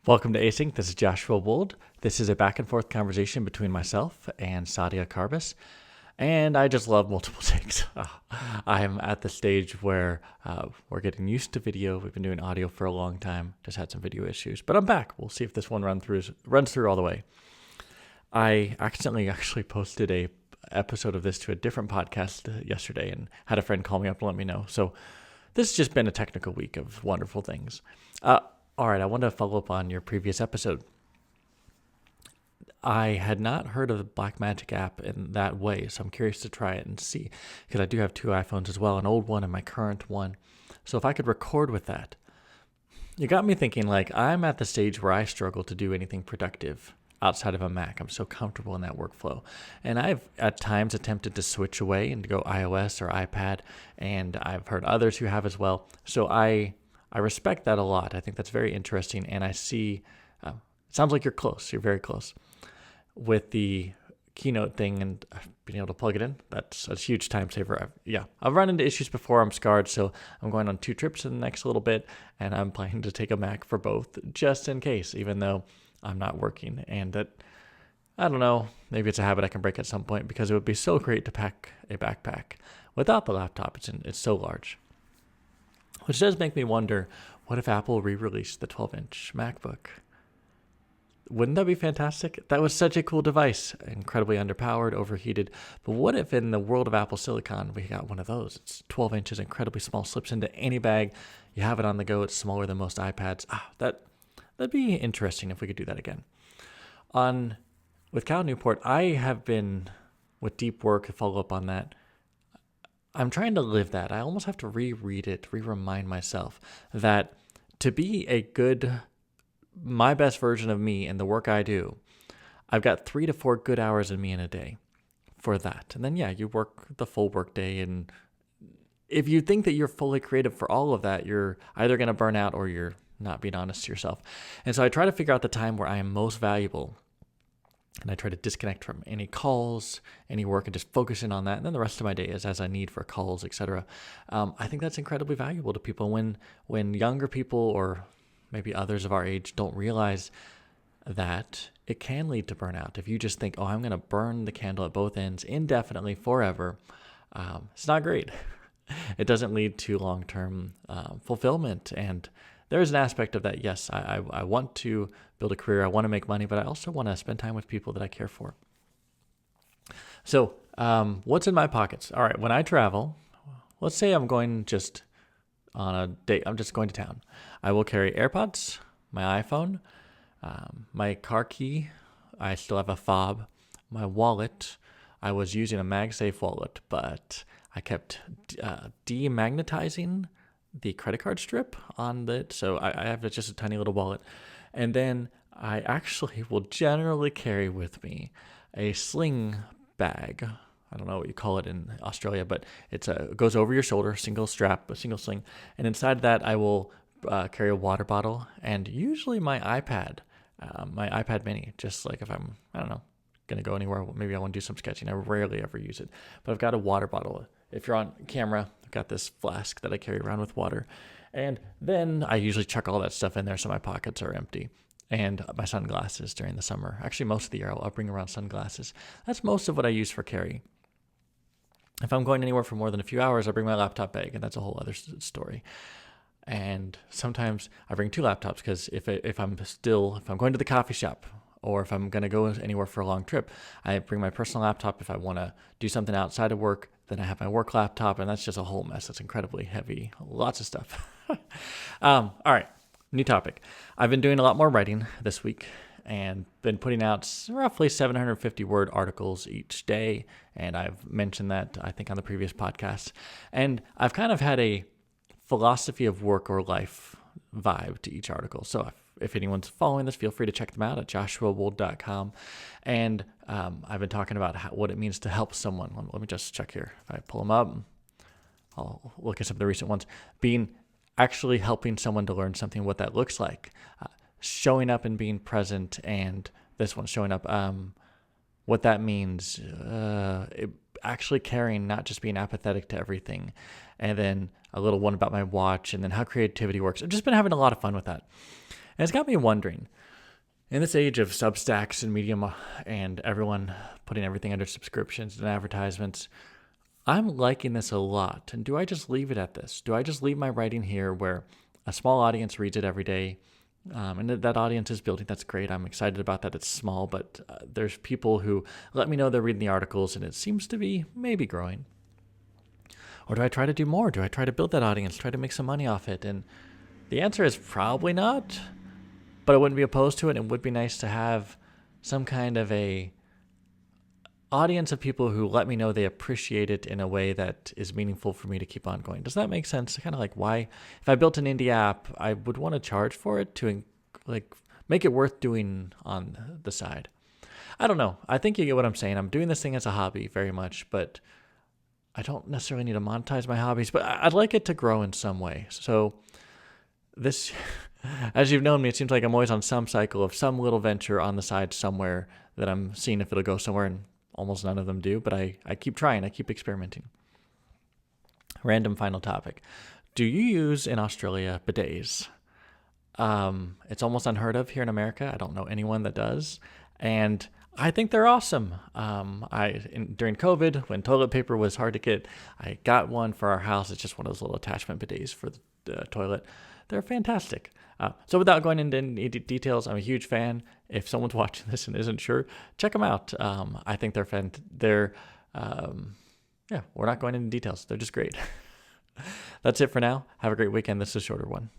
Welcome to Async. This is Joshua Wold. This is a back and forth conversation between myself and Saadia Carbis. And I just love multiple takes. I'm at the stage where we're getting used to video. We've been doing audio for a long time. Just had some video issues, but I'm back. We'll see if this one runs through all the way. I accidentally actually posted a episode of this to a different podcast yesterday and had a friend call me up and let me know. So this has just been a technical week of wonderful things. All right, I want to follow up on your previous episode. I had not heard of the Blackmagic app in that way, so I'm curious to try it and see, because I do have two iPhones as well, an old one and my current one. So if I could record with that, you got me thinking, like, I'm at the stage where I struggle to do anything productive outside of a Mac. I'm so comfortable in that workflow. And I've at times attempted to switch away and to go iOS or iPad, and I've heard others who have as well. So I respect that a lot. I think that's very interesting, and I see, it sounds like you're close. You're very close with the Keynote thing and being able to plug it in. That's a huge time saver. I've run into issues before. I'm scarred, so I'm going on 2 trips in the next little bit, and I'm planning to take a Mac for both just in case, even though I'm not working. And that, I don't know, maybe it's a habit I can break at some point, because it would be so great to pack a backpack without the laptop. It's so large. Which does make me wonder, what if Apple re-released the 12-inch MacBook? Wouldn't that be fantastic? That was such a cool device. Incredibly underpowered, overheated. But what if in the world of Apple Silicon, we got one of those? It's 12 inches, incredibly small, slips into any bag. You have it on the go. It's smaller than most iPads. That'd be interesting if we could do that again. With Cal Newport, I have been, with deep work, to follow up on that, I'm trying to live that. I almost have to reread it, remind myself that to be my best version of me in the work I do, I've got 3 to 4 good hours in me in a day for that. And then, you work the full work day. And if you think that you're fully creative for all of that, you're either going to burn out or you're not being honest to yourself. And so I try to figure out the time where I am most valuable. And I try to disconnect from any calls, any work, and just focus in on that. And then the rest of my day is as I need for calls, etc. I think that's incredibly valuable to people. When younger people, or maybe others of our age, don't realize that it can lead to burnout. If you just think, I'm going to burn the candle at both ends indefinitely, forever, it's not great. It doesn't lead to long-term fulfillment. And there's an aspect of that. Yes, I want to build a career. I want to make money, but I also want to spend time with people that I care for. So what's in my pockets? All right, when I travel, let's say I'm going just on a date. I'm just going to town. I will carry AirPods, my iPhone, my car key. I still have a fob, my wallet. I was using a MagSafe wallet, but I kept demagnetizing the credit card strip on it. So I have just a tiny little wallet. And then I actually will generally carry with me a sling bag. I don't know what you call it in Australia, but it goes over your shoulder, single strap, a single sling. And inside that, I will carry a water bottle and usually my iPad mini, just like if I'm, going to go anywhere. Maybe I want to do some sketching. I rarely ever use it, but I've got a water bottle. If you're on camera, I've got this flask that I carry around with water. And then I usually chuck all that stuff in there so my pockets are empty. And my sunglasses during the summer. Actually, most of the year I'll bring around sunglasses. That's most of what I use for carry. If I'm going anywhere for more than a few hours, I bring my laptop bag, and that's a whole other story. And sometimes I bring 2 laptops, because if I'm going to the coffee shop, or if I'm going to go anywhere for a long trip, I bring my personal laptop. If I want to do something outside of work, then I have my work laptop, and that's just a whole mess. It's incredibly heavy, lots of stuff. All right, new topic. I've been doing a lot more writing this week and been putting out roughly 750-word articles each day, and I've mentioned that, I think, on the previous podcast. And I've kind of had a philosophy of work or life vibe to each article. So if anyone's following this, feel free to check them out at joshuawold.com. And I've been talking about what it means to help someone. Let me just check here. If I pull them up, I'll look at some of the recent ones. Actually helping someone to learn something, what that looks like. Showing up and being present, and this one, showing up, what that means. Actually caring, not just being apathetic to everything. And then a little one about my watch, and then how creativity works. I've just been having a lot of fun with that. And it's got me wondering, in this age of Substacks and Medium and everyone putting everything under subscriptions and advertisements, I'm liking this a lot. And do I just leave it at this? Do I just leave my writing here where a small audience reads it every day? And that audience is building. That's great. I'm excited about that. It's small, but there's people who let me know they're reading the articles, and it seems to be maybe growing. Or do I try to do more? Do I try to build that audience, try to make some money off it? And the answer is probably not, but I wouldn't be opposed to it. It would be nice to have some kind of a audience of people who let me know they appreciate it in a way that is meaningful for me to keep on going. Does that make sense? Kind of like why, if I built an indie app, I would want to charge for it to like make it worth doing on the side. I don't know. I think you get what I'm saying. I'm doing this thing as a hobby very much, but I don't necessarily need to monetize my hobbies, but I'd like it to grow in some way. So this, as you've known me, it seems like I'm always on some cycle of some little venture on the side somewhere that I'm seeing if it'll go somewhere, and almost none of them do, but I keep trying. I keep experimenting. Random final topic. Do you use, in Australia, bidets? It's almost unheard of here in America. I don't know anyone that does. And I think they're awesome. During COVID, when toilet paper was hard to get, I got one for our house. It's just one of those little attachment bidets for the toilet. They're fantastic. So without going into any details, I'm a huge fan. If someone's watching this and isn't sure, check them out. I think they're we're not going into details. They're just great. That's it for now. Have a great weekend. This is a shorter one.